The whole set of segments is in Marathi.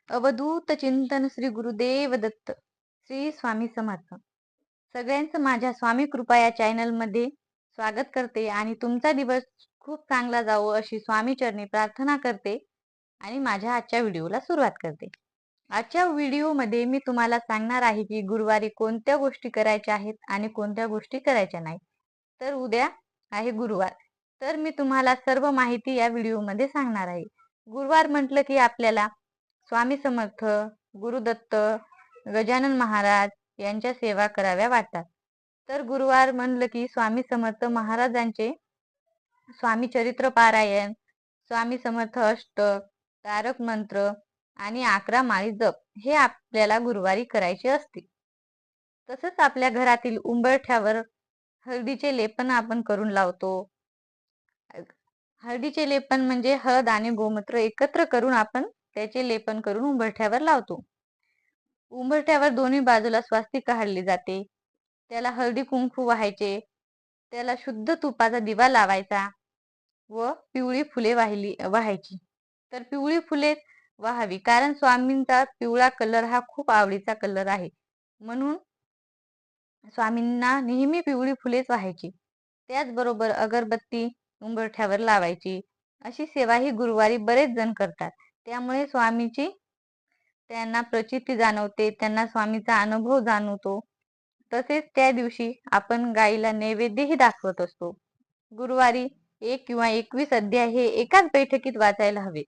अवधूत चिंतन श्री गुरुदेव दत्त श्री स्वामी समर्थ. सगळ्यांचं माझ्या स्वामी कृपा या चॅनल मध्ये स्वागत करते आणि तुमचा दिवस खूप चांगला जावो अशी स्वामी चरणी प्रार्थना करते आणि माझ्या आजच्या व्हिडिओला सुरुवात करते. आजच्या व्हिडिओमध्ये मी तुम्हाला सांगणार आहे की गुरुवारी कोणत्या गोष्टी करायच्या आहेत आणि कोणत्या गोष्टी करायच्या नाही. तर उद्या आहे गुरुवार, तर मी तुम्हाला सर्व माहिती या व्हिडिओमध्ये सांगणार आहे. गुरुवार म्हटलं की आपल्याला स्वामी समर्थ, गुरुदत्त, गजानन महाराज यांच्या सेवा कराव्या वाटतात. तर गुरुवार म्हणलं की स्वामी समर्थ महाराजांचे स्वामी चरित्र पारायण, स्वामी समर्थ अष्टक, तारक मंत्र आणि 11 माळी जप हे आपल्याला गुरुवारी करायचे असते. तसंच आपल्या घरातील उंबरठ्यावर हळदीचे लेपन आपण करून लावतो. हळदीचे लेपन म्हणजे हळद आणि गोमूत्र एकत्र करून आपण त्याचे लेपन करून उंबरठ्यावर लावतो. उंबरठ्यावर दोन्ही बाजूला स्वास्तिक काढली जाते. त्याला हळदी कुंकू वाहायचे. त्याला शुद्ध तुपाचा दिवा लावायचा व पिवळी फुले वाहायची. तर पिवळी फुले वाहावी कारण स्वामींचा पिवळा कलर हा खूप आवडीचा कलर आहे. म्हणून स्वामींना नेहमी पिवळी फुलेच वाहायची. त्याचबरोबर अगरबत्ती उंबरठ्यावर लावायची. अशी सेवा ही गुरुवारी बरेच जण करतात. त्यामुळे स्वामीची त्यांना प्रचिती जाणवते, त्यांना स्वामीचा अनुभव जाणवतो. तसेच त्या दिवशी आपण गाईला नैवेद्यही दाखवत असतो. गुरुवारी 1 किंवा 21 अध्याय हे एकाच बैठकीत वाचायला हवेत.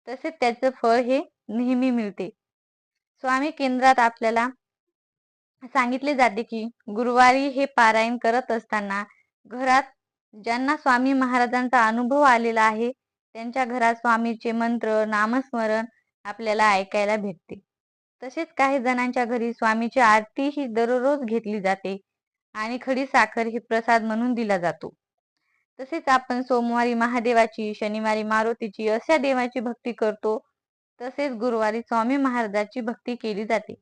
तसेच त्याचं फळ हे नेहमी मिळते. स्वामी केंद्रात आपल्याला सांगितले जाते की गुरुवारी हे पारायण करत असताना घरात ज्यांना स्वामी महाराजांचा अनुभव आलेला आहे त्यांच्या घरात स्वामीचे मंत्र, नामस्मरण आपल्याला ऐकायला भेटते. तसेच काही जणांच्या घरी स्वामीची आरती ही दररोज घेतली जाते आणि खडी साखर ही प्रसाद म्हणून दिला जातो. तसेच आपण सोमवारी महादेवाची, शनिवारी मारुतीची अशा देवाची भक्ती करतो. तसेच गुरुवारी स्वामी महाराजांची भक्ती केली जाते.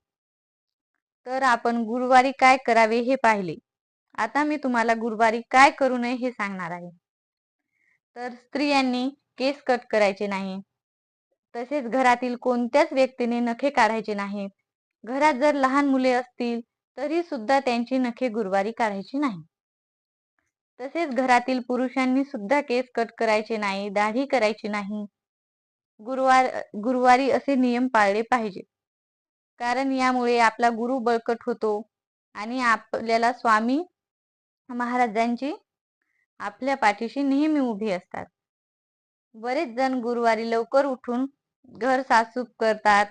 तर आपण गुरुवारी काय करावे हे पाहिले. आता मी तुम्हाला गुरुवारी काय करू नये हे सांगणार आहे. तर स्त्रियांनी केस कट करायचे नाही. तसेच घरातील कोणत्याच व्यक्तीने नखे काढायचे नाहीत. घरात जर लहान मुले असतील तरी सुद्धा त्यांची नखे गुरुवारी काढायची नाही. तसेच घरातील पुरुषांनी सुद्धा केस कट करायचे नाही, दाढी करायची नाही. गुरुवारी असे नियम पाळले पाहिजे. कारण यामुळे आपला गुरु बळकट होतो आणि आपल्याला स्वामी महाराजांची आपल्या पाठीशी नेहमी उभी असतात. बरेच जण गुरुवारी लवकर उठून घर साफसूफ करतात.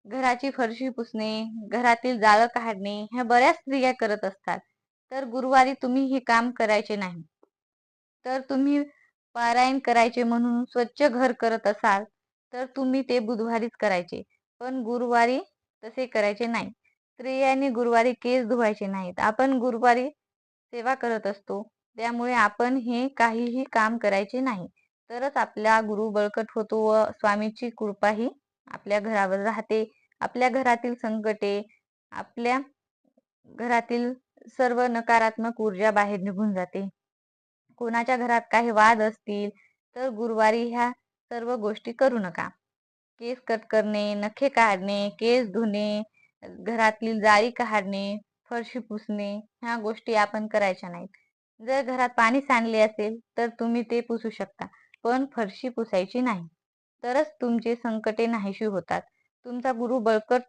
घराची फरशी पुसणे, घरातील जाळं काढणे ह्या बऱ्याच स्त्रिया करत असतात. तर गुरुवारी तुम्ही हे काम करायचे नाही. तर तुम्ही पारायण करायचे म्हणून स्वच्छ घर करत असाल तर तुम्ही ते बुधवारीच करायचे. पण गुरुवारी तसे करायचे नाही. स्त्रियांनी गुरुवारी केस धुवायचे नाहीत. आपण गुरुवारी सेवा करत असतो. त्यामुळे आपण हे काहीही काम करायचे नाही. तरच आपला गुरु बळकट होतो व स्वामीची कृपाही आपल्या घरावर राहते. आपल्या घरातील संकटे, आपल्या घरातील सर्व नकारात्मक ऊर्जा बाहेर निघून जाते. कोणाच्या घरात काही वाद असतील तर गुरुवारी ह्या सर्व गोष्टी करू नका. केस कट करणे, नखे काढणे, केस धुणे, घरातील जाळी काढणे, फरशी पुसणे ह्या गोष्टी आपण करायच्या नाहीत. जर घरात पाणी सांडले असेल तर तुम्ही ते पुसू शकता, पण फरशी पुसायची नाही. तरच तुमचे संकटे नाहीशी होतात. तुमचा गुरु बळकट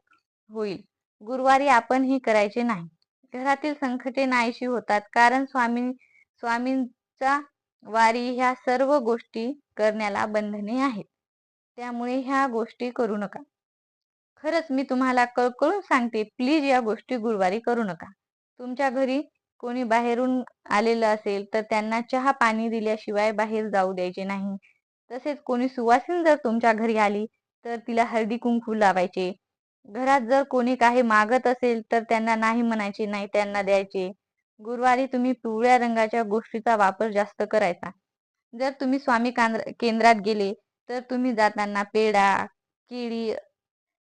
होईल. गुरुवारी आपण हे करायचे नाही. घरातील संकटे नाहीशी होतात कारण स्वामींचा वारी ह्या सर्व गोष्टी करण्याला बंधने आहेत. त्यामुळे ह्या गोष्टी करू नका. खरंच मी तुम्हाला कळकळून सांगते, प्लीज या गोष्टी गुरुवारी करू नका. तुमच्या घरी कोणी बाहेरून आलेलं असेल तर त्यांना चहा पाणी दिल्याशिवाय बाहेर जाऊ द्यायचे नाही. तसेच कोणी सुवासीन जर तुमच्या घरी आली तर तिला हळदी कुंकू लावायचे. घरात जर कोणी काही मागत असेल तर त्यांना नाही म्हणायचे, नाही त्यांना द्यायचे. गुरुवारी तुम्ही पिवळ्या रंगाच्या गोष्टीचा वापर जास्त करायचा. जर तुम्ही स्वामी केंद्रात गेले तर तुम्ही जाताना पेढा, केळी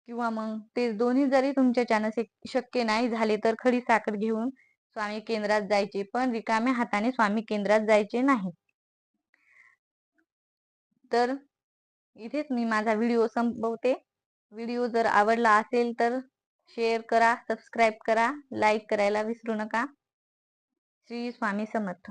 किंवा मग ते दोन्ही जरी तुमच्याच्यानं शक्य नाही झाले तर खडी साखर घेऊन स्वामी केंद्रात जायचे, पण रिकाम्या हाताने स्वामी केंद्रात जायचे नाही. तर इथेच मी माझा व्हिडिओ संपवते. व्हिडिओ जर आवडला असेल तर शेअर करा, सबस्क्राईब करा, लाईक करायला विसरू नका. श्री स्वामी समर्थ.